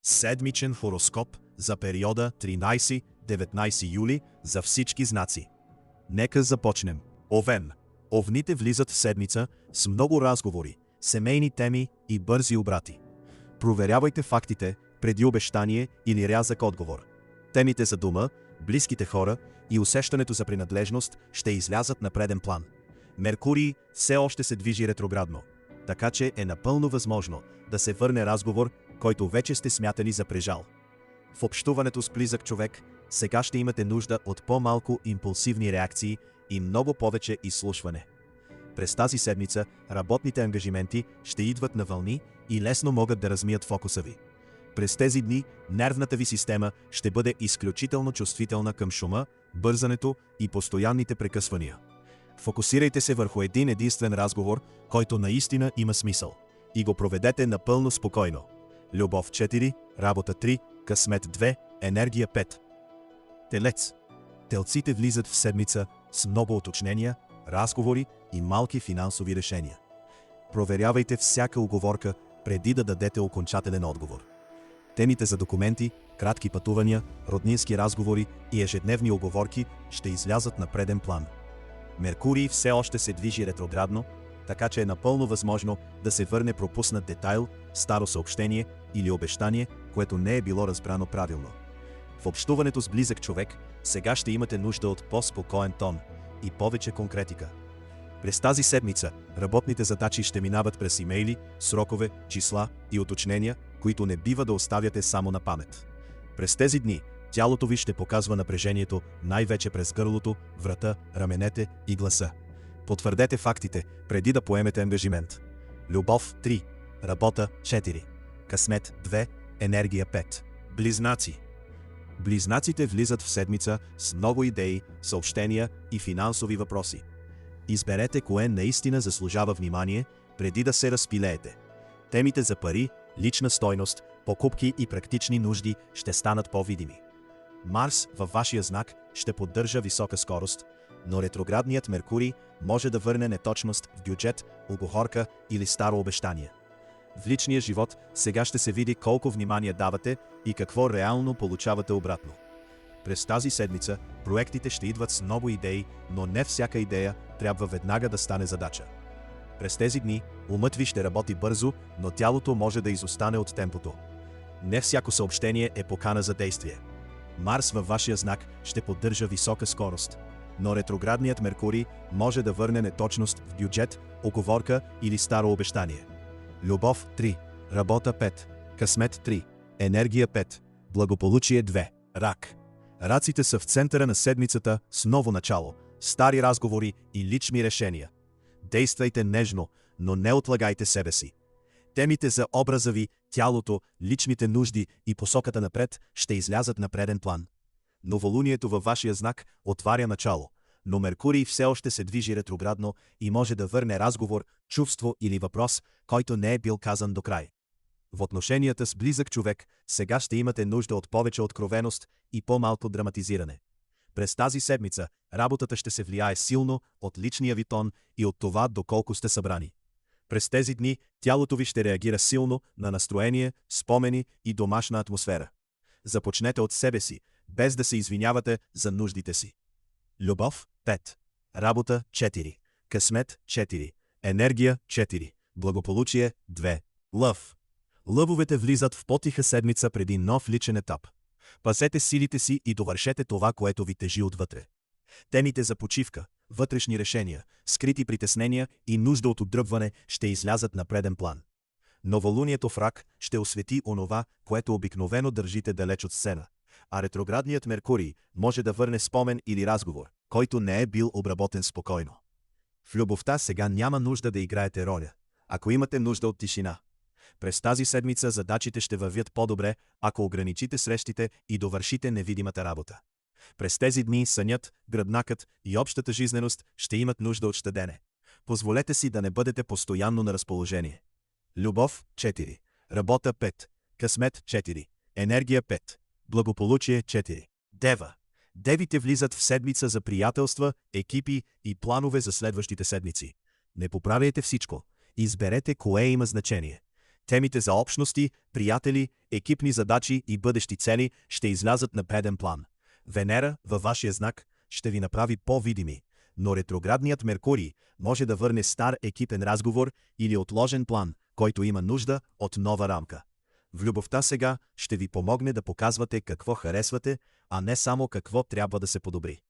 Седмичен хороскоп за периода 13-19 юли за всички знаци. Нека започнем. Овен. Овните влизат в седмица с много разговори, семейни теми и бързи обрати. Проверявайте фактите преди обещание или рязък отговор. Темите за дома, близките хора и усещането за принадлежност ще излязат на преден план. Меркурий все още се движи ретроградно, така че е напълно възможно да се върне разговор, който вече сте смятали за прежал. В общуването с близък човек сега ще имате нужда от по-малко импулсивни реакции и много повече изслушване. През тази седмица работните ангажименти ще идват на вълни и лесно могат да размият фокуса ви. През тези дни нервната ви система ще бъде изключително чувствителна към шума, бързането и постоянните прекъсвания. Фокусирайте се върху един единствен разговор, който наистина има смисъл, и го проведете напълно спокойно. Любов 4, работа 3, късмет 2, енергия 5. Телец. Телците влизат в седмица с много уточнения, разговори и малки финансови решения. Проверявайте всяка уговорка преди да дадете окончателен отговор. Темите за документи, кратки пътувания, роднински разговори и ежедневни уговорки ще излязат на преден план. Меркурий все още се движи ретроградно, така че е напълно възможно да се върне пропуснат детайл, старо съобщение или обещание, което не е било разбрано правилно. В общуването с близък човек сега ще имате нужда от по-спокоен тон и повече конкретика. През тази седмица работните задачи ще минават през имейли, срокове, числа и уточнения, които не бива да оставяте само на памет. През тези дни тялото ви ще показва напрежението най-вече през гърлото, врата, раменете и гласа. Потвърдете фактите преди да поемете ангажимент. Любов 3, работа 4, късмет 2, енергия 5. Близнаци. Близнаците влизат в седмица с много идеи, съобщения и финансови въпроси. Изберете кое наистина заслужава внимание, преди да се разпилеете. Темите за пари, лична стойност, покупки и практични нужди ще станат по-видими. Марс във вашия знак ще поддържа висока скорост, но ретроградният Меркурий може да върне неточност в бюджет, уговорка или старо обещание. В личния живот сега ще се види колко внимание давате и какво реално получавате обратно. През тази седмица проектите ще идват с много идеи, но не всяка идея трябва веднага да стане задача. През тези дни умът ви ще работи бързо, но тялото може да изостане от темпото. Не всяко съобщение е покана за действие. Марс във вашия знак ще поддържа висока скорост, но ретроградният Меркурий може да върне неточност в бюджет, уговорка или старо обещание. Любов 3, работа 5, късмет 3, енергия 5, благополучие 2, рак. Раците са в центъра на седмицата с ново начало, стари разговори и лични решения. Действайте нежно, но не отлагайте себе си. Темите за образа ви, тялото, личните нужди и посоката напред ще излязат на преден план. Новолунието във вашия знак отваря начало, но Меркурий все още се движи ретроградно и може да върне разговор, чувство или въпрос, който не е бил казан до край. В отношенията с близък човек сега ще имате нужда от повече откровеност и по-малко драматизиране. През тази седмица работата ще се влияе силно от личния ви тон и от това доколко сте събрани. През тези дни тялото ви ще реагира силно на настроение, спомени и домашна атмосфера. Започнете от себе си, без да се извинявате за нуждите си. Любов 5, работа 4, късмет 4, енергия 4, благополучие 2, лъв. Лъвовете влизат в по-тиха седмица преди нов личен етап. Пазете силите си и довършете това, което ви тежи отвътре. Темите за почивка, вътрешни решения, скрити притеснения и нужда от отдръпване ще излязат на преден план. Новолунието в рак ще освети онова, което обикновено държите далеч от сцена, а ретроградният Меркурий може да върне спомен или разговор, който не е бил обработен спокойно. В любовта сега няма нужда да играете роля, ако имате нужда от тишина. През тази седмица задачите ще вървят по-добре, ако ограничите срещите и довършите невидимата работа. През тези дни сънят, гръбнакът и общата жизненост ще имат нужда от щадене. Позволете си да не бъдете постоянно на разположение. Любов 4, работа 5, късмет 4, енергия 5, благополучие 4. Дева. Девите влизат в седмица за приятелства, екипи и планове за следващите седмици. Не поправяйте всичко. Изберете кое има значение. Темите за общности, приятели, екипни задачи и бъдещи цели ще излязат на преден план. Венера, във вашия знак, ще ви направи по-видими, но ретроградният Меркурий може да върне стар екипен разговор или отложен план, който има нужда от нова рамка. В любовта сега ще ви помогне да показвате какво харесвате, а не само какво трябва да се подобри.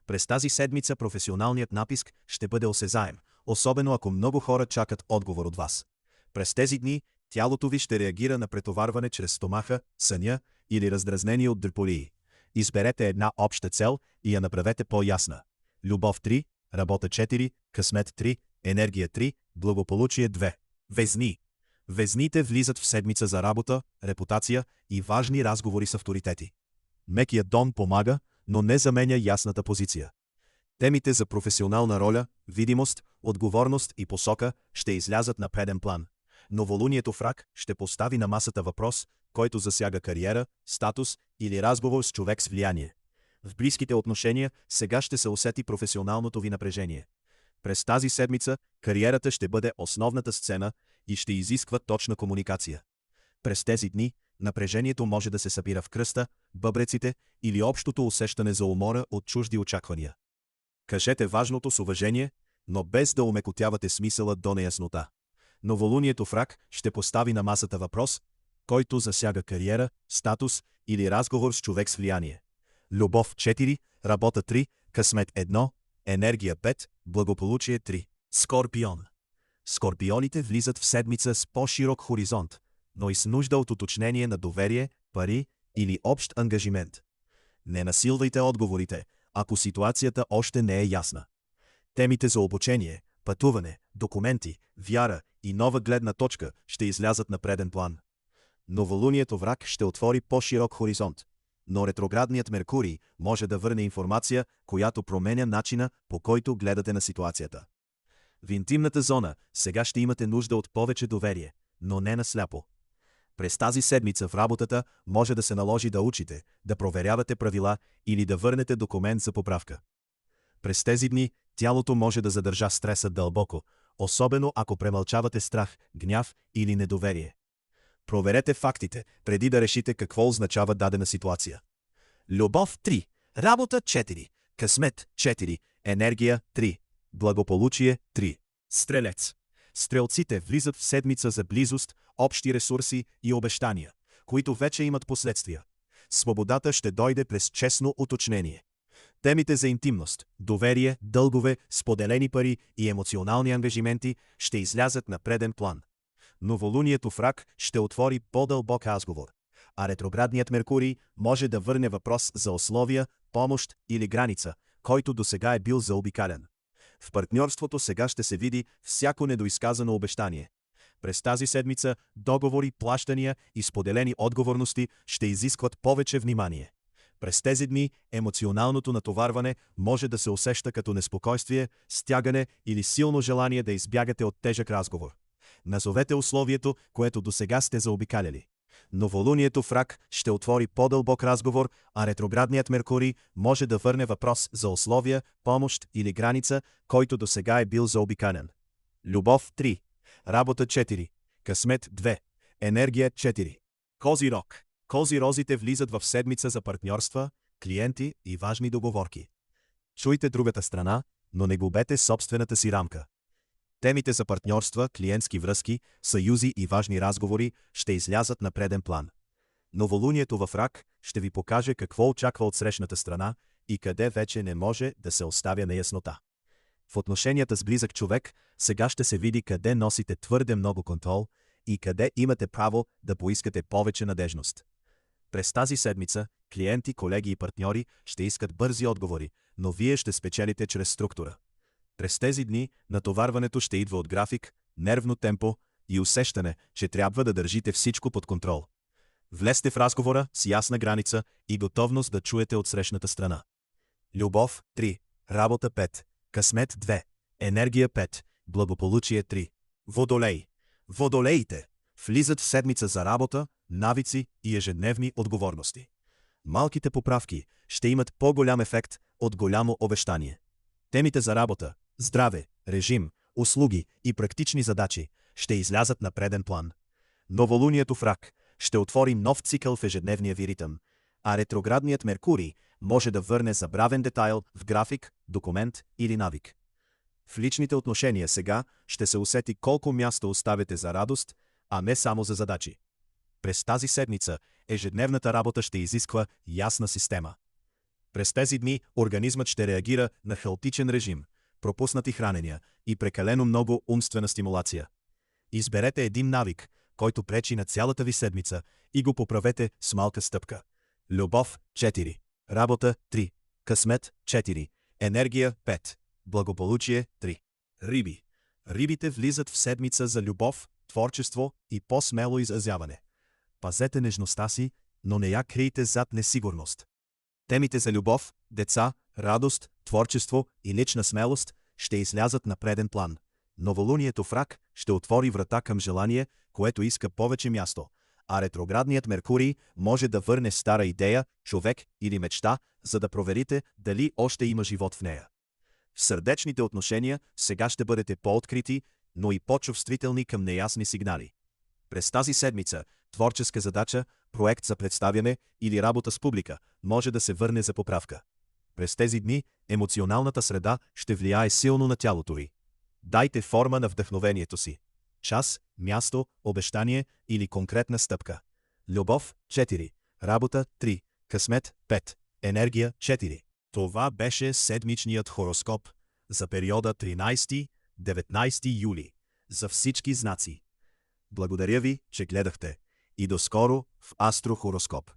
През тази седмица професионалният натиск ще бъде осезаем, особено ако много хора чакат отговор от вас. През тези дни тялото ви ще реагира на претоварване чрез стомаха, съня или раздразнение от дреполии. Изберете една обща цел и я направете по-ясна. Любов 3, работа 4, късмет 3, енергия 3, благополучие 2. Везни. Везните влизат в седмица за работа, репутация и важни разговори с авторитети. Мекият дом помага, но не заменя ясната позиция. Темите за професионална роля, видимост, отговорност и посока ще излязат на преден план. Новолунието в Рак ще постави на масата въпрос, който засяга кариера, статус или разговор с човек с влияние. В близките отношения сега ще се усети професионалното ви напрежение. През тази седмица кариерата ще бъде основната сцена и ще изисква точна комуникация. През тези дни напрежението може да се събира в кръста, бъбреците или общото усещане за умора от чужди очаквания. Кажете важното с уважение, но без да омекотявате смисъла до неяснота. Новолунието в Рак ще постави на масата въпрос, който засяга кариера, статус или разговор с човек с влияние. Любов 4, работа 3, късмет 1, енергия 5, благополучие 3. Скорпион. Скорпионите влизат в седмица с по-широк хоризонт, но и с нужда от уточнение на доверие, пари или общ ангажимент. Не насилвайте отговорите, ако ситуацията още не е ясна. Темите за обучение, пътуване, документи, вяра и нова гледна точка ще излязат на преден план. Новолунието в Рак ще отвори по-широк хоризонт, но ретроградният Меркурий може да върне информация, която променя начина, по който гледате на ситуацията. В интимната зона сега ще имате нужда от повече доверие, но не насляпо. През тази седмица в работата може да се наложи да учите, да проверявате правила или да върнете документ за поправка. През тези дни тялото може да задържа стреса дълбоко, особено ако премълчавате страх, гняв или недоверие. Проверете фактите, преди да решите какво означава дадена ситуация. Любов 3, работа 4, късмет 4, енергия 3, благополучие 3. Стрелец. Стрелците влизат в седмица за близост, общи ресурси и обещания, които вече имат последствия. Свободата ще дойде през честно уточнение. Темите за интимност, доверие, дългове, споделени пари и емоционални ангажименти ще излязат на преден план. Новолунието в Рак ще отвори по-дълбок разговор, а ретроградният Меркурий може да върне въпрос за условия, помощ или граница, който досега е бил заобикален. В партньорството сега ще се види всяко недоизказано обещание. През тази седмица договори, плащания и споделени отговорности ще изискват повече внимание. През тези дни емоционалното натоварване може да се усеща като неспокойствие, стягане или силно желание да избягате от тежък разговор. Назовете условието, което досега сте заобикаляли. Новолунието в Рак ще отвори по-дълбок разговор, а ретроградният Меркурий може да върне въпрос за условия, помощ или граница, който досега е бил заобикален. Любов 3, работа 4, късмет 2, енергия 4. Козирог. Козирозите влизат в седмица за партньорства, клиенти и важни договорки. Чуйте другата страна, но не губете собствената си рамка. Темите за партньорства, клиентски връзки, съюзи и важни разговори ще излязат на преден план. Новолунието в Рак ще ви покаже какво очаква от срещната страна и къде вече не може да се оставя неяснота. В отношенията с близък човек сега ще се види къде носите твърде много контрол и къде имате право да поискате повече надежност. През тази седмица клиенти, колеги и партньори ще искат бързи отговори, но вие ще спечелите чрез структура. През тези дни натоварването ще идва от график, нервно темпо и усещане, че трябва да държите всичко под контрол. Влезте в разговора с ясна граница и готовност да чуете от срещната страна. Любов 3, работа 5, късмет 2, енергия 5, благополучие 3. Водолей. Водолеите влизат в седмица за работа, навици и ежедневни отговорности. Малките поправки ще имат по-голям ефект от голямо обещание. Темите за работа, здраве, режим, услуги и практични задачи ще излязат на преден план. Новолунието в Рак ще отвори нов цикъл в ежедневния ви ритъм, а ретроградният Меркурий може да върне забравен детайл в график, документ или навик. В личните отношения сега ще се усети колко място оставяте за радост, а не само за задачи. През тази седмица ежедневната работа ще изисква ясна система. През тези дни организмът ще реагира на хаотичен режим, пропуснати хранения и прекалено много умствена стимулация. Изберете един навик, който пречи на цялата ви седмица, и го поправете с малка стъпка. Любов – 4. Работа – 3. Късмет – 4. Енергия – 5. Благополучие – 3. Риби. Рибите влизат в седмица за любов, творчество и по-смело изразяване. Пазете нежността си, но не я крийте зад несигурност. Темите за любов, деца, радост, творчество и лична смелост ще излязат на преден план. Новолунието в Рак ще отвори врата към желание, което иска повече място, а ретроградният Меркурий може да върне стара идея, човек или мечта, за да проверите дали още има живот в нея. В сърдечните отношения сега ще бъдете по-открити, но и по-чувствителни към неясни сигнали. През тази седмица творческа задача, проект за представяне или работа с публика може да се върне за поправка. През тези дни емоционалната среда ще влияе силно на тялото ви. Дайте форма на вдъхновението си. Час, място, обещание или конкретна стъпка. Любов – 4. Работа – 3. Късмет – 5. Енергия – 4. Това беше седмичният хороскоп за периода 13-19 юли за всички знаци. Благодаря ви, че гледахте, и до скоро в Астрохороскоп.